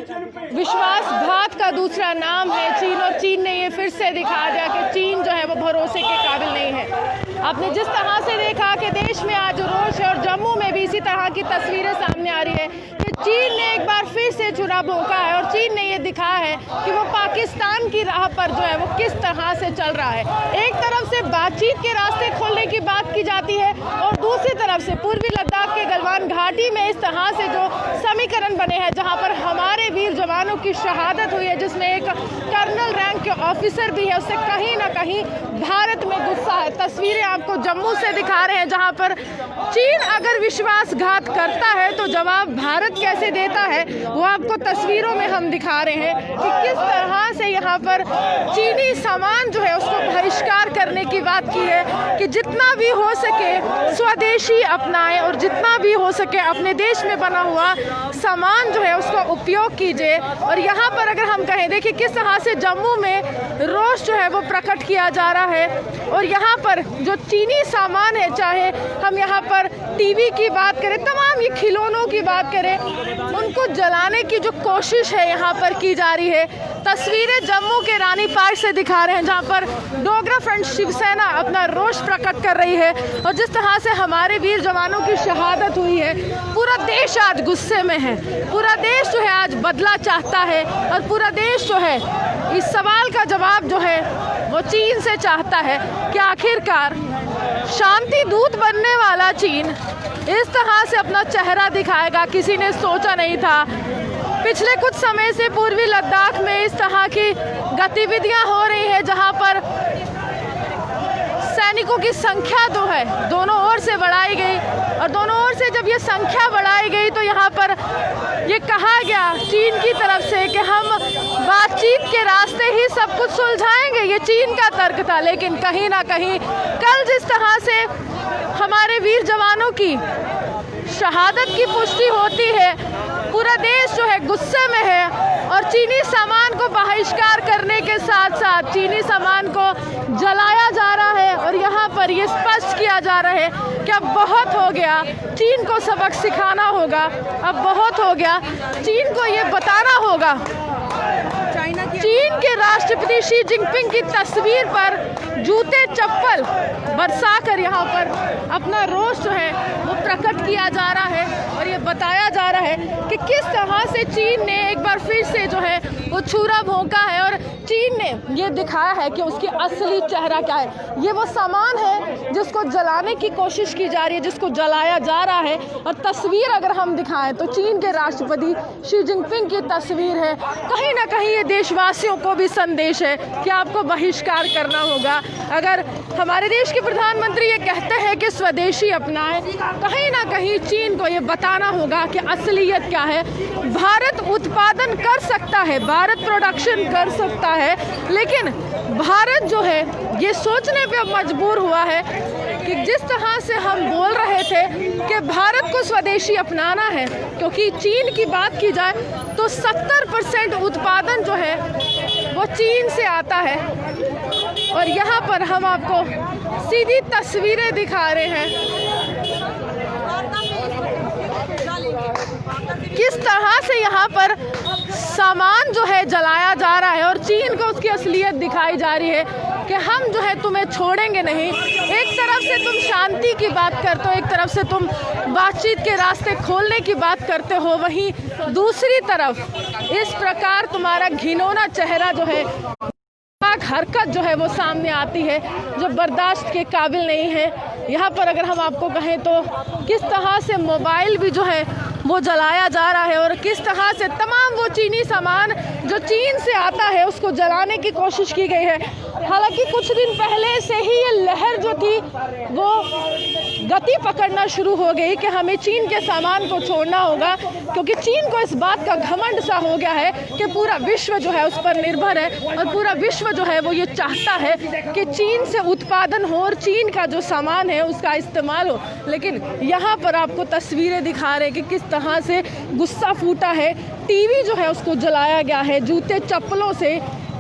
विश्वासघात का दूसरा नाम है चीन, और चीन ने ये फिर से दिखा दिया कि चीन जो है वो भरोसे के काबिल नहीं है। आपने जिस तरह से देखा कि देश में आज रोष है और जम्मू में भी इसी तरह की तस्वीरें सामने आ रही है कि चीन ने एक बार फिर से चुरा भोंका है और चीन ने ये दिखाया है कि वो पाकिस्तान की राह पर जो है वो किस तरह से चल रहा है। एक तरफ से बातचीत के रास्ते खोलने की बात की जाती है और दूसरी तरफ से पूर्वी लद्दाख के गलवान घाटी में इस तरह से जो समीकरण बने हैं जहां पर हमारे वीर जवानों की शहादत हुई है, जिसमें एक कर्नल रैंक के ऑफिसर भी है, उससे कहीं ना कहीं भारत में गुस्सा है। तस्वीरें आपको जम्मू से दिखा रहे हैं जहां पर चीन अगर विश्वासघात करता है तो जवाब भारत कैसे देता है वो आपको तस्वीरों में हम दिखा रहे हैं कि किस तरह से यहाँ पर चीनी सामान जो है उसको बहिष्कार करने की बात की है कि जितना भी हो सके स्वदेशी अपनाएं और जितना भी हो सके अपने देश में बना हुआ सामान जो है उसका उपयोग कीजिए। और यहाँ पर अगर हम कहें, देखिए किस तरह से जम्मू में रोष जो है वो प्रकट किया जा रहा है और यहाँ पर जो चीनी सामान है, चाहे हम यहाँ पर टीवी की बात करें, तमाम ये खिलौनों की बात करें, उनको जलाने की जो कोशिश है यहाँ पर की जा रही है। तस्वीरें जम्मू के रानी पार्क से दिखा रहे हैं जहाँ पर डोगरा फ्रंट शिवसेना अपना रोष प्रकट कर रही है और जिस तरह से हमारे वीर जवानों की शहादत हुई है, पूरा देश आज गुस्से में है, पूरा देश जो है आज बदला चाहता है और पूरा देश जो है इस सवाल का जवाब जो है वो चीन से चाहता है कि आखिरकार शांति दूत बनने वाला चीन इस तरह से अपना चेहरा दिखाएगा। किसी ने सोचा नहीं था। पिछले कुछ समय से पूर्वी लद्दाख में इस तरह की गतिविधियां हो रही है जहां पर सैनिकों की संख्या जो है दोनों ओर से बढ़ाई गई और दोनों ओर से जब ये संख्या बढ़ाई गई तो यहाँ पर ये कहा गया चीन की तरफ से कि हम बातचीत के रास्ते ही सब कुछ सुलझाएंगे। ये चीन का तर्क था, लेकिन कहीं ना कहीं कल जिस तरह से हमारे वीर जवानों की शहादत की पुष्टि होती है, पूरा देश जो है गुस्से में है और चीनी सामान को बहिष्कार करने के साथ साथ चीनी सामान को जलाया जा रहा है और यहाँ पर ये स्पष्ट किया जा रहा है कि अब बहुत हो गया, चीन को सबक सिखाना होगा, अब बहुत हो गया, चीन को ये बताना होगा। चीन के राष्ट्रपति शी जिनपिंग की तस्वीर पर जूते चप्पल बरसाकर यहाँ पर अपना रोष जो है वो प्रकट किया जा रहा है और ये बताया जा रहा है कि किस तरह से चीन ने एक बार फिर से जो है वो छुरा भोंका है और चीन ने ये दिखाया है कि उसकी असली चेहरा क्या है। ये वो सामान है जिसको जलाने की कोशिश की जा रही है, जिसको जलाया जा रहा है। और तस्वीर अगर हम दिखाएं तो चीन के राष्ट्रपति शी जिनपिंग की तस्वीर है। कहीं ना कहीं ये देशवासियों को भी संदेश है कि आपको बहिष्कार करना होगा। अगर हमारे देश के प्रधानमंत्री ये कहते हैं कि स्वदेशी अपनाएं, कहीं ना कहीं चीन को ये बताना होगा कि असलियत क्या है। भारत उत्पादन कर सकता है, भारत प्रोडक्शन कर सकता है, लेकिन भारत जो है ये सोचने पे अब मजबूर हुआ है कि जिस तरह से हम बोल रहे थे कि भारत को स्वदेशी अपनाना है, क्योंकि चीन की बात की जाए तो 70% उत्पादन जो है वो चीन से आता है। और यहाँ पर हम आपको सीधी तस्वीरें दिखा रहे हैं किस तरह से यहाँ पर सामान जो है जलाया जा रहा है और चीन को उसकी असलियत दिखाई जा रही है कि हम जो है तुम्हें छोड़ेंगे नहीं। एक तरफ से तुम शांति की बात करते हो, एक तरफ से तुम बातचीत के रास्ते खोलने की बात करते हो, वहीं दूसरी तरफ इस प्रकार तुम्हारा घिनौना चेहरा जो है, हरकत जो है वो सामने आती है जो बर्दाश्त के काबिल नहीं है। यहाँ पर अगर हम आपको कहें तो किस तरह से मोबाइल भी जो है वो जलाया जा रहा है और किस तरह से तमाम वो चीनी सामान जो चीन से आता है उसको जलाने की कोशिश की गई है। हालांकि कुछ दिन पहले से ही ये लहर जो थी वो गति पकड़ना शुरू हो गई कि हमें चीन के सामान को छोड़ना होगा, क्योंकि चीन को इस बात का घमंड सा हो गया है कि पूरा विश्व जो है उस पर निर्भर है और पूरा विश्व जो है वो ये चाहता है कि चीन से उत्पादन हो और चीन का जो सामान है उसका इस्तेमाल हो। लेकिन यहाँ पर आपको तस्वीरें दिखा रहे हैं कि किस तरह से गुस्सा फूटा है। टीवी जो है उसको जलाया गया है, जूते चप्पलों से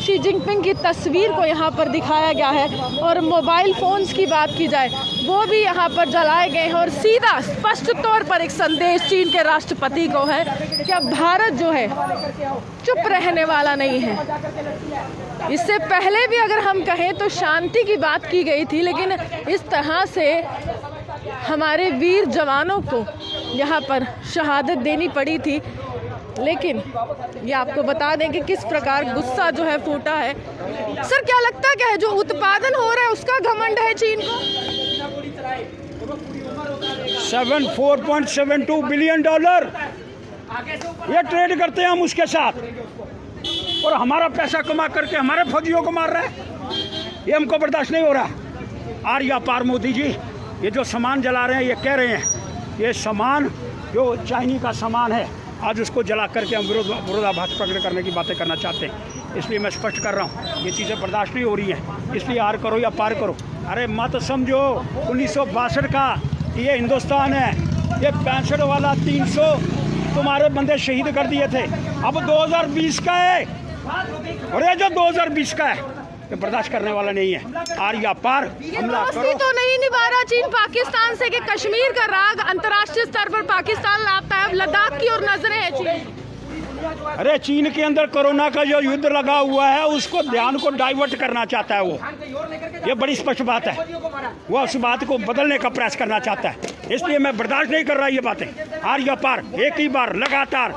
शी जिनपिंग की तस्वीर को यहाँ पर दिखाया गया है और मोबाइल फ़ोन्स की बात की जाए वो भी यहाँ पर जलाए गए हैं और सीधा स्पष्ट तौर पर एक संदेश चीन के राष्ट्रपति को है कि अब भारत जो है चुप रहने वाला नहीं है। इससे पहले भी अगर हम कहें तो शांति की बात की गई थी, लेकिन इस तरह से हमारे वीर जवानों को यहाँ पर शहादत देनी पड़ी थी। लेकिन ये आपको बता दें कि किस प्रकार गुस्सा जो है फूटा है। सर क्या लगता है, क्या है जो उत्पादन हो रहा है उसका घमंड है चीन को? $4.72 बिलियन ये ट्रेड करते हैं हम उसके साथ, और हमारा पैसा कमा करके हमारे फौजियों को मार रहा है। ये हमको बर्दाश्त नहीं हो रहा। आर या पार मोदी जी, ये जो सामान जला रहे हैं, ये कह रहे हैं ये सामान जो चाइनीज का सामान है, आज उसको जला करके हम विरोधाभास प्रकट करने की बातें करना चाहते हैं। इसलिए मैं स्पष्ट कर रहा हूँ, ये चीज़ें बर्दाश्त नहीं हो रही हैं। इसलिए आर करो या पार करो। अरे मत समझो 1962 का ये हिंदुस्तान है, ये 65 वाला 300 तुम्हारे बंदे शहीद कर दिए थे, अब 2020 का है, और ये जो 2020 का है ये बर्दाश्त करने वाला नहीं है। आर या पार हमला करो। तो नहीं निभा रहा चीन पाकिस्तान से कि कश्मीर का राग अंतर्राष्ट्रीय स्तर पर पाकिस्तान लाता है, लद्दाख की ओर नजरें हैं चीन। अरे चीन के अंदर कोरोना का जो युद्ध लगा हुआ है उसको ध्यान को डाइवर्ट करना चाहता है वो, ये बड़ी स्पष्ट बात है। वो उस बात को बदलने का प्रयास करना चाहता है, इसलिए मैं बर्दाश्त नहीं कर रहा ये बातें। आर या पार एक ही बार लगातार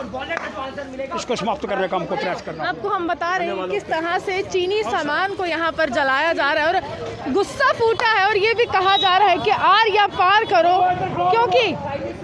इसको समाप्त करने का हमको प्रयास करना। आपको हम बता रहे हैं किस तरह से चीनी सामान को यहाँ पर जलाया जा रहा है और गुस्सा फूटा है, और ये भी कहा जा रहा है कि आर या पार करो, क्योंकि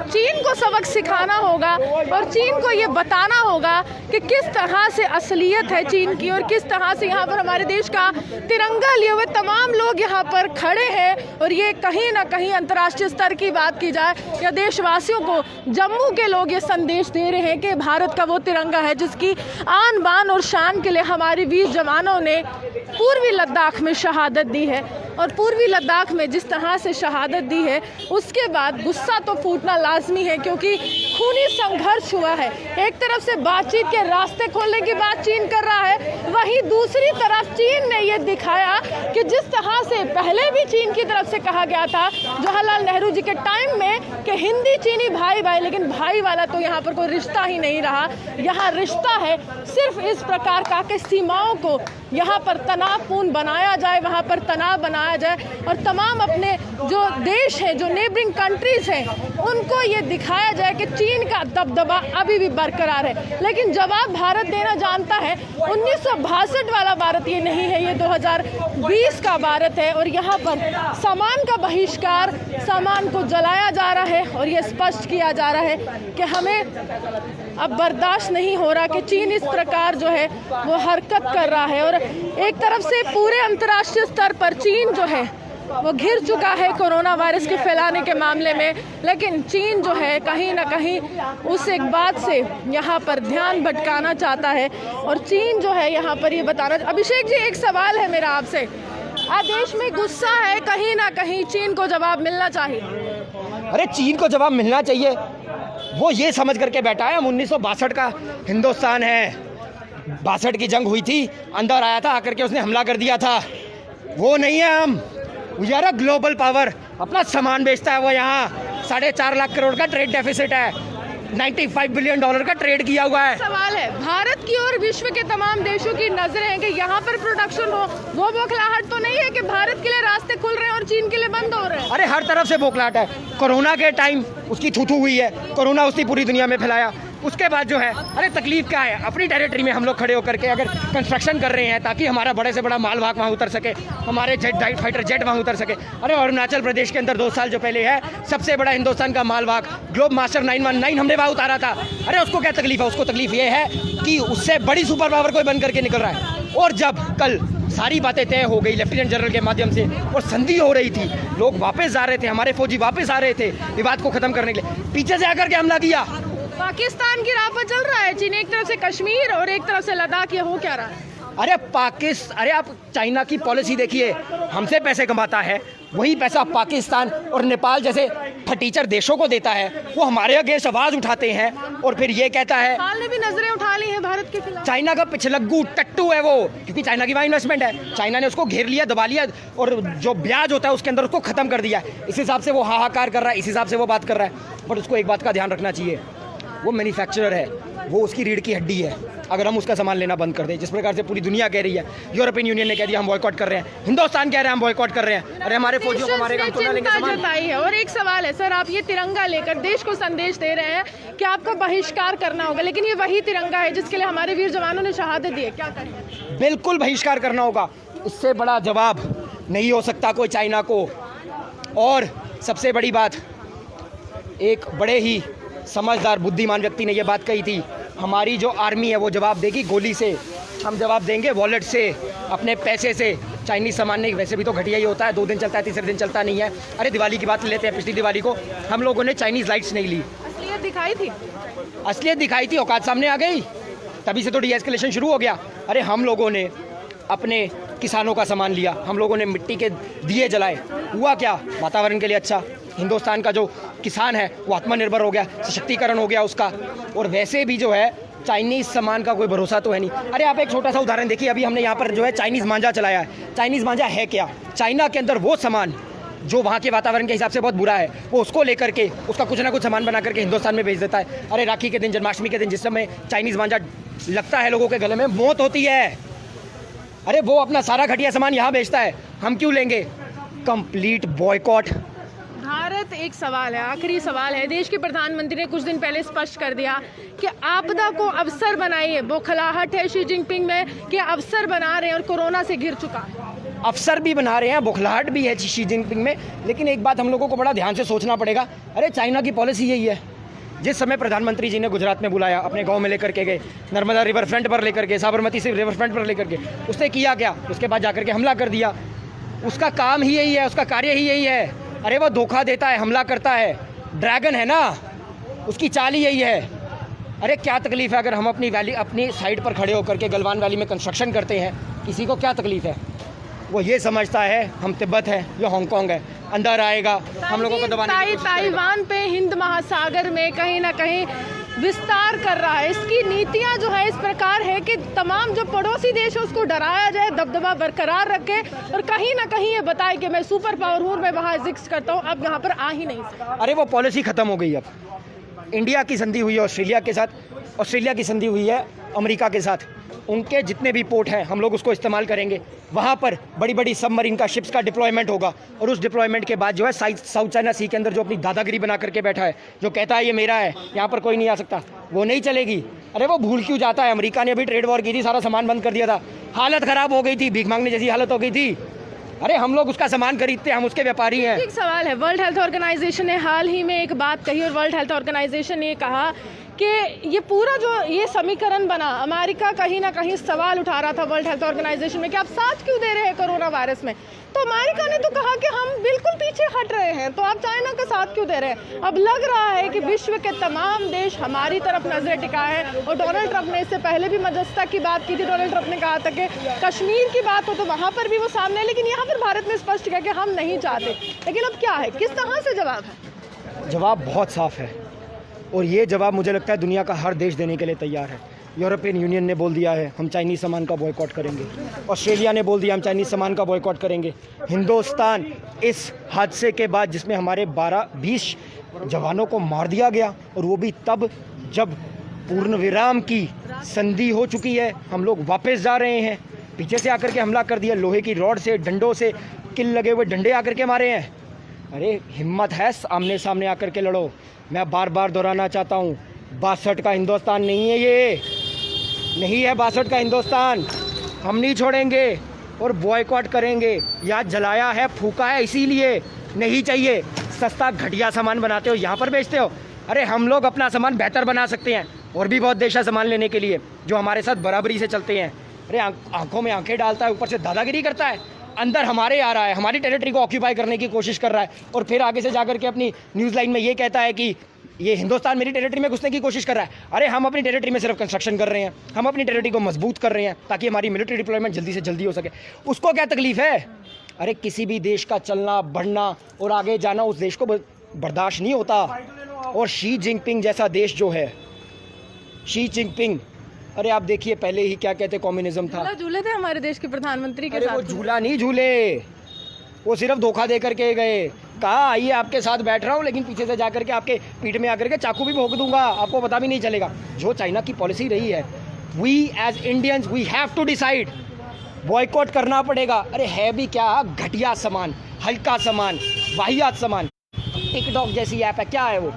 चीन को सबक सिखाना होगा और चीन को ये बताना होगा कि किस तरह से असलियत है चीन की, और किस तरह से यहाँ पर हमारे देश का तिरंगा लिए हुए तमाम लोग यहाँ पर खड़े हैं। और ये कहीं ना कहीं अंतर्राष्ट्रीय स्तर की बात की जाए या देशवासियों को, जम्मू के लोग ये संदेश दे रहे हैं कि भारत का वो तिरंगा है जिसकी आन बान और शान के लिए हमारे वीर जवानों ने पूर्वी लद्दाख में शहादत दी है। और पूर्वी लद्दाख में जिस तरह से शहादत दी है उसके बाद गुस्सा तो फूटना लाजमी है, क्योंकि खूनी संघर्ष हुआ है। एक तरफ से बातचीत के रास्ते खोलने की बात चीन कर रहा है, वहीं दूसरी तरफ चीन ने ये दिखाया कि जिस तरह से पहले भी चीन की तरफ से कहा गया था जवाहरलाल नेहरू जी के टाइम में कि हिंदी चीनी भाई भाई, लेकिन भाई वाला तो यहाँ पर कोई रिश्ता ही नहीं रहा। यहाँ रिश्ता है सिर्फ इस प्रकार का कि सीमाओं को यहाँ पर तनावपूर्ण बनाया जाए, वहाँ पर तनाव बनाया जाए, और तमाम अपने जो देश हैं, जो नेबरिंग कंट्रीज हैं, उनको ये दिखाया जाए कि चीन का दबदबा अभी भी बरकरार है। लेकिन जवाब भारत देना जानता है। 1962 वाला भारत ये नहीं है, ये 2020 का भारत है, और यहाँ पर सामान का बहिष्कार, सामान को जलाया जा रहा है, और ये स्पष्ट किया जा रहा है कि हमें अब बर्दाश्त नहीं हो रहा कि चीन इस प्रकार जो है वो हरकत कर रहा है। और एक तरफ से पूरे अंतर्राष्ट्रीय स्तर पर चीन जो है वो घिर चुका है कोरोना वायरस के फैलाने के मामले में, लेकिन चीन जो है कहीं ना कहीं उस एक बात से यहाँ पर ध्यान भटकाना चाहता है। और चीन जो है यहाँ पर ये बताना। अभिषेक जी, एक सवाल है मेरा आपसे। आज देश में गुस्सा है, कहीं ना कहीं चीन को जवाब मिलना चाहिए। अरे चीन को जवाब मिलना चाहिए। वो ये समझ करके बैठा है हम 1962 का हिंदुस्तान है, 62 की जंग हुई थी, अंदर आया था, आकर के उसने हमला कर दिया था। वो नहीं है हम, यार ग्लोबल पावर अपना सामान बेचता है वो। यहाँ 4.5 लाख करोड़ का ट्रेड डेफिसिट है, $95 बिलियन का ट्रेड किया हुआ है। सवाल है, भारत की और विश्व के तमाम देशों की नजरें हैं कि यहाँ पर प्रोडक्शन हो, वो बौखलाहट तो नहीं है कि भारत के लिए रास्ते खुल रहे हैं और चीन के लिए बंद हो रहे हैं? अरे हर तरफ से बौखलाहट है। कोरोना के टाइम उसकी थूथू हुई है, कोरोना उसने पूरी दुनिया में फैलाया। उसके बाद जो है, अरे तकलीफ क्या है, अपनी टेरिटरी में हम लोग खड़े होकर के अगर कंस्ट्रक्शन कर रहे हैं ताकि हमारा बड़े से बड़ा माल वाहक वहाँ उतर सके, हमारे फाइटर जेट वहाँ उतर सके। अरे अरुणाचल प्रदेश के अंदर 2 साल जो पहले है, सबसे बड़ा हिंदुस्तान का माल वाहक ग्लोब मास्टर 919 हमने वहाँ उतारा था। अरे उसको क्या तकलीफ है? उसको तकलीफ ये है कि उससे बड़ी सुपर पावर कोई बन करके निकल रहा है। और जब कल सारी बातें तय हो गई लेफ्टिनेंट जनरल के माध्यम से और संधि हो रही थी, लोग वापस जा रहे थे, हमारे फौजी वापस आ रहे थे विवाद को खत्म करने के लिए, पीछे से आकर के हमला किया। पाकिस्तान की राह पर चल रहा है चीन, एक तरफ से कश्मीर और एक तरफ से लद्दाख, ये हो क्या रहा है? अरे आप चाइना की पॉलिसी देखिए, हमसे पैसे कमाता है, वही पैसा पाकिस्तान और नेपाल जैसे फटीचर देशों को देता है। वो हमारे अगेंस्ट आवाज़ उठाते हैं और फिर ये कहता है। नेपाल ने भी नजरें उठा ली हैं भाई। भारत के खिलाफ? चाइना का पिछलग्गू टट्टू है वो, क्योंकि चाइना की वहाँ इन्वेस्टमेंट है, चाइना ने उसको घेर लिया, दबा लिया, और जो ब्याज होता है उसके अंदर उसको खत्म कर दिया। इस हिसाब से वो हाहाकार कर रहा है, इस हिसाब से वो बात कर रहा है। बट उसको एक बात का ध्यान रखना चाहिए, वो मैन्युफैक्चरर है, वो उसकी रीढ़ की हड्डी है। अगर हम उसका सामान लेना बंद कर दें, जिस प्रकार से पूरी दुनिया कह रही है, यूरोपियन यूनियन ने कह दिया हम बॉयकॉट कर रहे हैं, हिंदुस्तान कह रहे हैं हम बॉयकॉट कर रहे हैं, अरे हमारे फौजियों को मारेगा, हम तो ना लेंगे सामान। जताई है। और एक सवाल है सर, आप ये तिरंगा लेकर देश को संदेश दे रहे हैं कि आपका बहिष्कार करना होगा, लेकिन ये वही तिरंगा है जिसके लिए हमारे वीर जवानों ने शहादत दी है, क्या करें? बिल्कुल बहिष्कार करना होगा, इससे बड़ा जवाब नहीं हो सकता कोई चाइना को। और सबसे बड़ी बात, एक बड़े ही समझदार बुद्धिमान व्यक्ति ने यह बात कही थी, हमारी जो आर्मी है वो जवाब देगी गोली से, हम जवाब देंगे वॉलेट से, अपने पैसे से। चाइनीज़ सामान नहीं, वैसे भी तो घटिया ही होता है, 2 दिन चलता है, तीसरे दिन चलता नहीं है। अरे दिवाली की बात लेते हैं, पिछली दिवाली को हम लोगों ने चाइनीज़ लाइट्स नहीं ली, असलियत दिखाई थी, असलियत दिखाई थी, औकात सामने आ गई, तभी से तो डीएस्केलेशन शुरू हो गया। अरे हम लोगों ने अपने किसानों का सामान लिया, हम लोगों ने मिट्टी के दिए जलाए, हुआ क्या? वातावरण के लिए अच्छा, हिंदुस्तान का जो किसान है वो आत्मनिर्भर हो गया, सशक्तिकरण हो गया उसका। और वैसे भी जो है चाइनीज़ सामान का कोई भरोसा तो है नहीं। अरे आप एक छोटा सा उदाहरण देखिए, अभी हमने यहाँ पर जो है चाइनीज़ मांझा चलाया है। चाइनीज़ मांझा है क्या? चाइना के अंदर वो सामान जो वहाँ के वातावरण के हिसाब से बहुत बुरा है, वो उसको लेकर के उसका कुछ ना कुछ सामान बना करके हिंदुस्तान में भेज देता है। अरे राखी के दिन, जन्माष्टमी के दिन जिस समय चाइनीज़ मांझा लगता है लोगों के गले में, मौत होती है। अरे वो अपना सारा घटिया सामान यहाँ बेचता है, हम क्यों लेंगे? Complete boycott. भारत, एक सवाल है, आखिरी सवाल है, देश के प्रधानमंत्री ने कुछ दिन पहले स्पष्ट कर दिया कि आपदा को अवसर बनाइए। बौखलाहट है शी जिनपिंग में कि अवसर बना रहे हैं और कोरोना से घिर चुका है। अफसर भी बना रहे हैं, बौखलाहट भी है शी जिनपिंग में, लेकिन एक बात हम लोगों को बड़ा ध्यान से सोचना पड़ेगा। अरे चाइना की पॉलिसी यही है, जिस समय प्रधानमंत्री जी ने गुजरात में बुलाया, अपने गांव में लेकर के गए, नर्मदा रिवर फ्रंट पर लेकर के, साबरमती से रिवर फ्रंट पर लेकर के, उसने किया क्या? उसके बाद जाकर के हमला कर दिया। उसका काम ही यही है, उसका कार्य ही यही है। अरे वो धोखा देता है, हमला करता है, ड्रैगन है ना, उसकी चाल ही यही है। अरे क्या तकलीफ है अगर हम अपनी वैली, अपनी साइड पर खड़े होकर के गलवान वैली में कंस्ट्रक्शन करते हैं, किसी को क्या तकलीफ है? वो ये समझता है हम तिब्बत है या हांगकांग है, अंदर आएगा हम लोगों को दबाने की कोशिश करेगा। ताइवान पे हिंद महासागर में कहीं ना कहीं विस्तार कर रहा है। इसकी नीतियां जो है इस प्रकार है कि तमाम जो पड़ोसी देश है उसको डराया जाए, दबदबा बरकरार रखे, और कहीं ना कहीं ये बताए कि मैं सुपर पावर हूँ, मैं वहाँ एग्जिस्ट करता हूँ, अब यहाँ पर आ ही नहीं सकता। अरे वो पॉलिसी खत्म हो गई। अब इंडिया की संधि हुई है ऑस्ट्रेलिया के साथ, ऑस्ट्रेलिया की संधि हुई है अमेरिका के साथ, उनके जितने भी पोर्ट हैं हम लोग उसको इस्तेमाल करेंगे। वहाँ पर बड़ी बड़ी सबमरीन का शिप्स का डिप्लॉयमेंट होगा, और उस डिप्लॉयमेंट के बाद जो है साउथ चाइना सी के अंदर जो अपनी दादागिरी बना करके बैठा है, जो कहता है ये मेरा है, यहाँ पर कोई नहीं आ सकता, वो नहीं चलेगी। अरे वो भूल क्यों जाता है? अमेरिका ने अभी ट्रेड वॉर की थी, सारा सामान बंद कर दिया था, हालत ख़राब हो गई थी, भीख मांगने जैसी हालत हो गई थी। अरे हम लोग उसका सामान खरीदते हैं, हम उसके व्यापारी हैं। एक सवाल है, वर्ल्ड हेल्थ ऑर्गेनाइजेशन ने हाल ही में एक बात कही, और वर्ल्ड हेल्थ ऑर्गेनाइजेशन ने कहा कि ये पूरा जो ये समीकरण बना, अमेरिका कहीं ना कहीं सवाल उठा रहा था वर्ल्ड हेल्थ ऑर्गेनाइजेशन में कि आप साथ क्यों दे रहे हैं कोरोना वायरस में, तो अमेरिका ने तो कहा कि हम बिल्कुल पीछे हट रहे हैं, तो आप चाइना का साथ क्यों दे रहे हैं? अब लग रहा है कि विश्व के तमाम देश हमारी तरफ नजरें टिकाए हैं, और डोनाल्ड ट्रंप ने इससे पहले भी मध्यस्थता की बात की थी। डोनाल्ड ट्रंप ने कहा था कि कश्मीर की बात हो तो वहाँ पर भी वो सामने है, लेकिन यहाँ पर भारत ने स्पष्ट किया कि हम नहीं चाहते। लेकिन अब क्या है, किस तरह से जवाब है? जवाब बहुत साफ है, और ये जवाब मुझे लगता है दुनिया का हर देश देने के लिए तैयार है। यूरोपियन यूनियन ने बोल दिया है हम चाइनीज़ सामान का बॉयकॉट करेंगे, ऑस्ट्रेलिया ने बोल दिया हम चाइनीज़ सामान का बॉयकॉट करेंगे। हिंदुस्तान इस हादसे के बाद जिसमें हमारे 12-20 जवानों को मार दिया गया, और वो भी तब जब पूर्ण विराम की संधि हो चुकी है, हम लोग वापस जा रहे हैं, पीछे से आकर के हमला कर दिया, लोहे की रॉड से, डंडों से, किल लगे हुए डंडे आकर के मारे हैं। अरे हिम्मत है, आमने सामने आकर के लड़ो। मैं बार बार दोहराना चाहता हूँ, 62 का हिंदुस्तान नहीं है, ये नहीं है 62 का हिंदुस्तान। हम नहीं छोड़ेंगे और बॉयकॉट करेंगे। या जलाया है, फूका है, इसीलिए नहीं चाहिए। सस्ता घटिया सामान बनाते हो, यहाँ पर बेचते हो। अरे हम लोग अपना सामान बेहतर बना सकते हैं, और भी बहुत देश है सामान लेने के लिए जो हमारे साथ बराबरी से चलते हैं। अरे आंखों में आंखें डालता है, ऊपर से दादागिरी करता है, अंदर हमारे आ रहा है, हमारी टेरिटरी को ऑक्यूपाई करने की कोशिश कर रहा है, और फिर आगे से जाकर के अपनी न्यूज़ लाइन में ये कहता है कि ये हिंदुस्तान मेरी टेरिटरी में घुसने की कोशिश कर रहा है। अरे हम अपनी टेरिटरी में सिर्फ कंस्ट्रक्शन कर रहे हैं, हम अपनी टेरिटरी को मजबूत कर रहे हैं ताकि हमारी मिलिट्री डिप्लॉयमेंट जल्दी से जल्दी हो सके। उसको क्या तकलीफ है? अरे किसी भी देश का चलना बढ़ना और आगे जाना उस देश को बर्दाश्त नहीं होता। और शी जिनपिंग जैसा देश जो है, शी जिनपिंग अरे आप देखिए पहले ही क्या कहते कम्युनिज्म था। झूले थे हमारे देश के प्रधानमंत्री के अरे वो साथ। झूला नहीं झूले, वो सिर्फ धोखा दे करके गए। कहा आइए आपके साथ बैठ रहा हूँ, लेकिन पीछे से जाकर के आपके पीठ में आकर के चाकू भी भोंक दूंगा, आपको पता भी नहीं चलेगा। जो चाइना की पॉलिसी रही है, we as Indians we have to decide, boycott करना पड़ेगा। अरे है भी क्या, घटिया सामान, हल्का सामान, वाहियात सामान। टिकटॉक जैसी ऐप है, क्या है वो,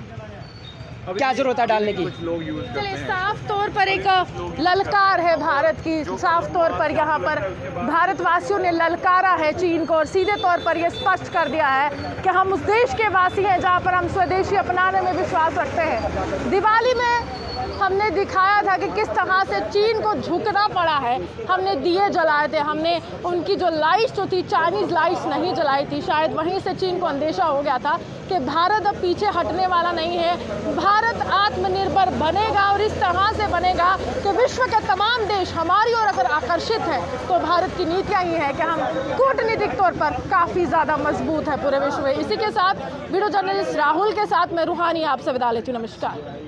क्या जरूरत है डालने की। चलिए, साफ तौर पर एक ललकार है भारत की, साफ तौर पर यहाँ पर भारतवासियों ने ललकारा है चीन को और सीधे तौर पर ये स्पष्ट कर दिया है कि हम उस देश के वासी हैं जहाँ पर हम स्वदेशी अपनाने में विश्वास रखते हैं। दिवाली में हमने दिखाया था कि किस तरह से चीन को झुकना पड़ा है। हमने दिए जलाए थे, हमने उनकी जो लाइट्स जो थी, चाइनीज़ लाइट्स नहीं जलाई थी। शायद वहीं से चीन को अंदेशा हो गया था कि भारत अब पीछे हटने वाला नहीं है, भारत आत्मनिर्भर बनेगा और इस तरह से बनेगा कि विश्व के तमाम देश हमारी ओर अगर आकर्षित है तो भारत की नीतियाँ ये है कि हम कूटनीतिक तौर पर काफ़ी ज़्यादा मजबूत है पूरे विश्व में। इसी के साथ वीडियो जर्नलिस्ट राहुल के साथ मैं रूहानी आपसे विदा लेती हूँ। नमस्कार।